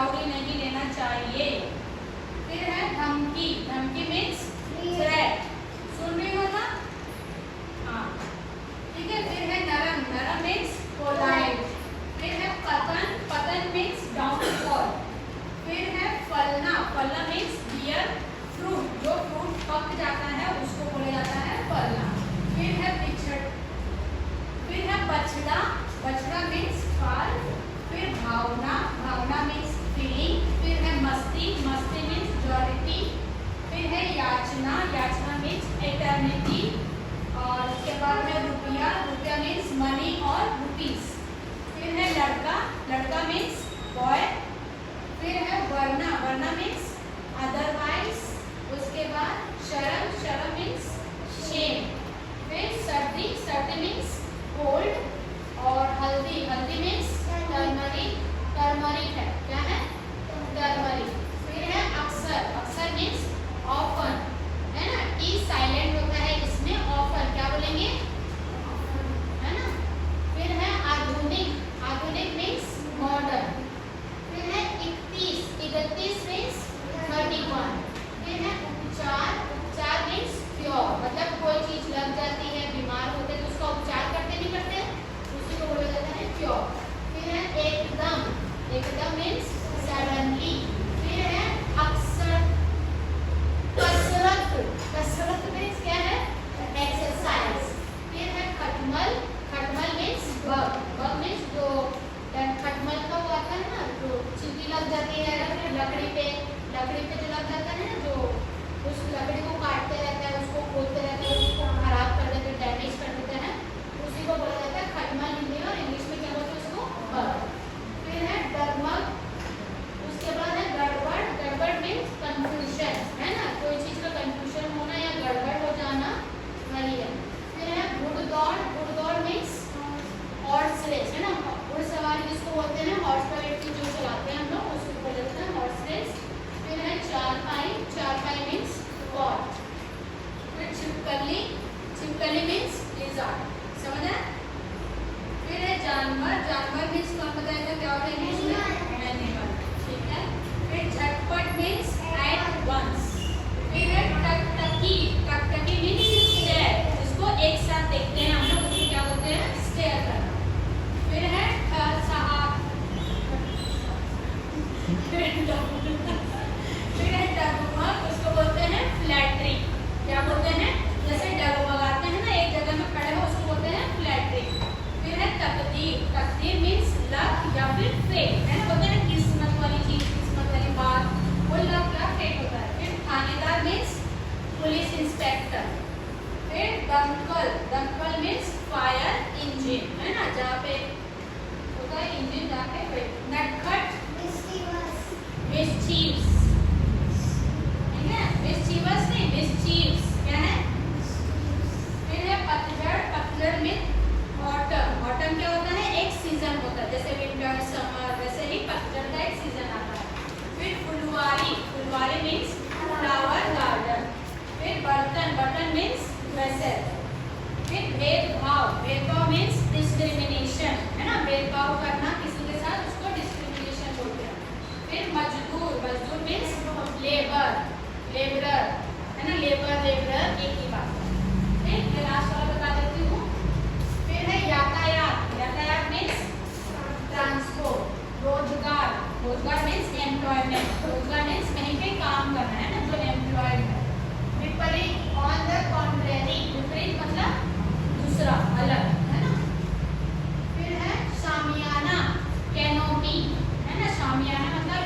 Dowry नहीं लेना चाहिए। फिर है धमकी, धमकी मीन्स थ्रेट, सुन रही हो ना? हाँ ठीक है। फिर है नरम, नरम मीन्स पोलाइट। फिर है पतन, पतन मीन्स डाउनफॉल। फिर है फलना, फलना मीन्स बियर फ्रूट, जो फ्रूट पक जाता है उसको बोला जाता है फलना। फिर है पिछड़, फिर है बछड़ा, बछड़ा मीन्स फाल। फिर भावना, भावना मीन्स फीलिंग। फिर है मस्ती, मस्ती मीन्स जॉलिटी। फिर है याचना, याचना मीन्स एटर्निटी। और उसके बाद में रुपया, रुपया मीन्स मनी और रुपीस। फिर है लड़का, लड़का मीन्स बॉय। फिर है वरना, वरना मीन्स अदरवाइज। उसके बाद शर्म, शर्म मीन्स शेम। फिर सर्दी, सर्दी मीन्स कोल्ड। और हल्दी, हल्दी मीन्स टर्मरिक, टर्मरिक है, क्या है? टर्मरिक। फिर है अक्सर, अक्सर मीन्स ऑफन, है ना? टी साइलेंट होता है इसमें, ऑफन क्या बोलेंगे? है ना? फिर है आधुनिक, आधुनिक मीन्स मॉडर्न। फिर है 31, 31 मीन्स 31। फिर है उपचार, उपचार मीन्स क्योर, मतलब कोई चीज लग जाती है, बीमार होते हैं तो उसका उपचार करते नहीं करते, उसी को बोला जाता है क्योर। फिर है एकदम, एकदम मीन्स सडनली। फिर है अक्सर, कसरत, कसरत मीन्स क्या है? एक्सरसाइज। फिर है खटमल, खटमल मीन्स बग, बग मीन्स जो खटमल का वो आता है ना, जो चींटी लग जाती है लकड़ी पे, लकड़ी पे जो लग जाता है ना, जो उस लकड़ी को काटते रहता है, उसको खोदते रहते हैं, उसको खराब कर देते हैं, डैमेज कर देते हैं, उसी को बोला जाता है खटमल हिंदी में, और इंग्लिश में क्या बोलते हैं उसको? बग। फिर है डगमग। उसके बाद है गड़बड़, गड़बड़ मीन्स कंफ्यूजन, है ना? कोई चीज का कंफ्यूजन होना या गड़बड़ हो जाना, वही है। फिर है घुड़दौड़, घुड़दौड़ मीन्स हॉर्स रेस, है ना? घुड़सवारी जिसको बोलते हैं, हॉर्स पर बैठ के जो चलाते हैं हम लोग, उसको बोला जाता है हॉर्स रेस। फिर है चारपाई, चारपाई मीन्स कॉट। फिर छिपकली, छिपकली मीन्स लिज़ार्ड, समझ आया? फिर है जानवर, जानवर मीन्स कौन बताएगा क्या होता है इंग्लिश में? एनिमल, ठीक है। फिर झटपट मीन्स एट वंस। फिर है टकटकी, टकटकी मीन्स स्टेयर, जिसको एक साथ देखते हैं हम लोग, उसको क्या बोलते हैं? स्टेयर करना। फिर है फिर है डगमग, उसको बोलते हैं फ्लैटरी, क्या बोलते हैं? जैसे डगमगाते हैं ना एक जगह में खड़े हो, उसको बोलते हैं फ्लैटरी। फिर है तकदीर, तकदीर मीन्स लक या फिर फेट, है ना? बोलते हैं किस्मत वाली चीज, किस्मत वाली बात, वो लक या फेट होता है। फिर थानेदार मीन्स पुलिस इंस्पेक्टर। फिर दमकल, दमकल मीन्स फायर इंजन, है ना? जहाँ पे होता है इंजन जाके। नटखट, मिस्चीव्स, ठीक है? मिस्चीवस नहीं, मिस्चीव्स क्या है? फिर है पतझड़, पतझड़ मीन्स ऑटम, ऑटम क्या होता है? एक सीजन होता है, जैसे विंटर, समर, वैसे ही पतझड़ का एक सीजन आता है। फिर फुलवारी, फुलवारी मीन्स फ्लावर गार्डन। फिर बर्तन, बर्तन मीन्स वेसल। फिर भेदभाव, भेदभाव मीन्स डिस्क्रिमिनेशन, है ना? भेदभाव करना किसी के साथ, उसको डिस्क्रिमिनेशन बोलते हैं। फिर मजदूर, मजदूर मीन्स लेबर, लेबरर, है ना? लेबर, लेबरर एक ही बात है। ठीक, ये लास्ट वाला बता देती हूँ। फिर है यातायात, यातायात मीन्स ट्रांसपोर्ट। रोजगार, रोजगार मीन्स एम्प्लॉयमेंट, रोजगार मीन्स कहीं पे काम करना, है ना? जो एम्प्लॉयड है। विपरीत, ऑन द कॉन्ट्रेरी, विपरीत मतलब दूसरा, अलग, है ना? फिर है शामियाना, कैनोपी, है ना? शामियाना मतलब